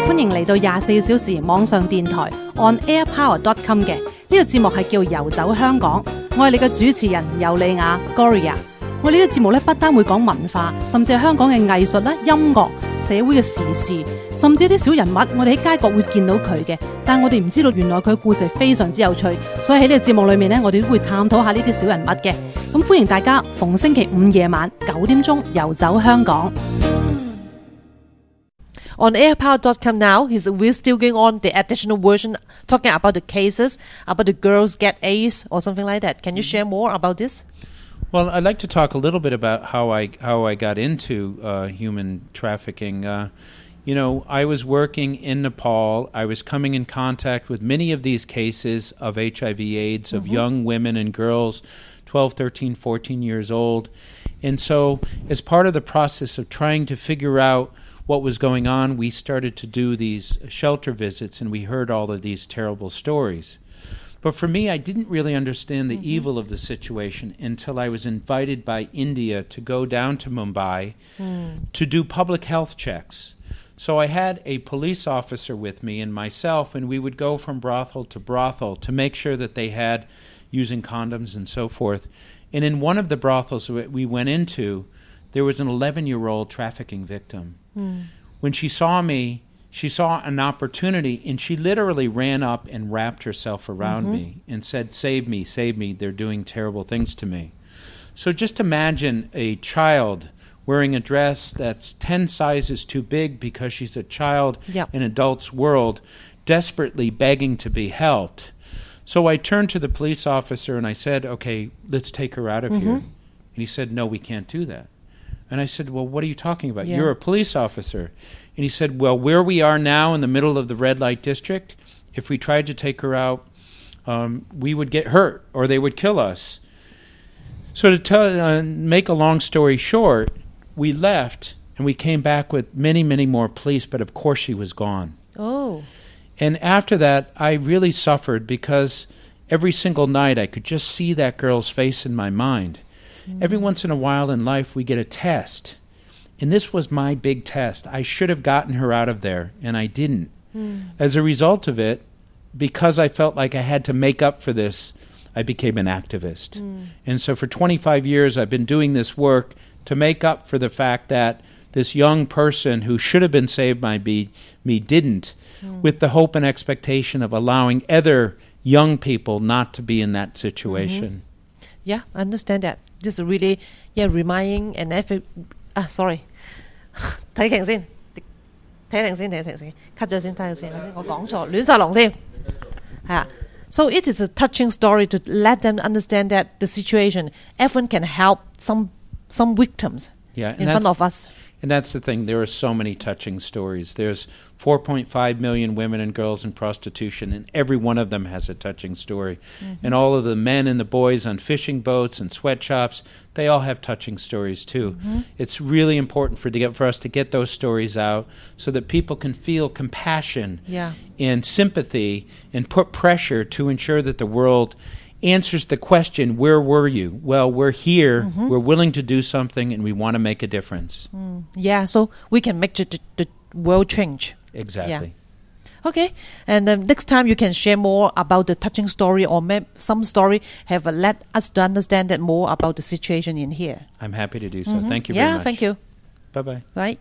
歡迎嚟到24小時網上電台 onairpower.com 嘅呢個節目係叫遊走香港，我係你嘅主持人尤利亞 Gloria。我呢個節目咧不單會講文化，甚至係香港嘅藝術啦、音樂、社會嘅時事，甚至一啲小人物，我哋喺街角會見到佢嘅，但係我哋唔知道原來佢嘅故事係非常之有趣，所以喺呢個節目裏面呢，我哋都會探討下呢啲小人物嘅。咁歡迎大家逢星期五夜晚9點鐘遊走香港。On airpower.com now, we're still going on the additional version, talking about the cases, about the girls get A's or something like that. Can you share more about this? Well, I'd like to talk a little bit about how I got into human trafficking. I was working in Nepal. I was coming in contact with many of these cases of HIV/AIDS, of young women and girls, 12, 13, 14 years old. And so as part of the process of trying to figure out what was going on, we started to do these shelter visits, and we heard all of these terrible stories. But for me, I didn't really understand the evil of the situation until I was invited by India to go down to Mumbai to do public health checks. So I had a police officer with me and myself, and we would go from brothel to make sure that they had using condoms and so forth. And in one of the brothels we went into, there was an 11-year-old trafficking victim. When she saw me, she saw an opportunity, and she literally ran up and wrapped herself around me and said, save me, they're doing terrible things to me. So just imagine a child wearing a dress that's 10 sizes too big because she's a child in an adult's world, desperately begging to be helped. So I turned to the police officer and I said, okay, let's take her out of here. And he said, no, we can't do that. And I said, well, what are you talking about? You're a police officer. And he said, well, where we are now in the middle of the red light district, if we tried to take her out, we would get hurt or they would kill us. So to make a long story short, we left and we came back with many, many more police, but of course she was gone. Oh. And after that, I really suffered because every single night I could just see that girl's face in my mind. Every once in a while in life, we get a test. And this was my big test. I should have gotten her out of there, and I didn't. As a result of it, because I felt like I had to make up for this, I became an activist. And so for 25 years, I've been doing this work to make up for the fact that this young person who should have been saved by me didn't, with the hope and expectation of allowing other young people not to be in that situation. Yeah, I understand that. This is really, reminding and sorry. 睇停先 cut 咗先，睇停先，我講錯，亂晒龍添。係啊。So it is a touching story to let them understand that the situation, everyone can help some victims in front of us. And that's the thing. There are so many touching stories. There's 4.5 million women and girls in prostitution, and every one of them has a touching story. And all of the men and the boys on fishing boats and sweatshops, they all have touching stories too. It's really important for us to get those stories out so that people can feel compassion and sympathy and put pressure to ensure that the world answers the question, where were you? Well, we're here, we're willing to do something, and we want to make a difference. Yeah, so we can make the world change. Exactly. Yeah. Okay, and next time you can share more about the touching story or some story have let us to understand that more about the situation in here. I'm happy to do so. Thank you very much. Yeah, thank you. Bye-bye. Bye.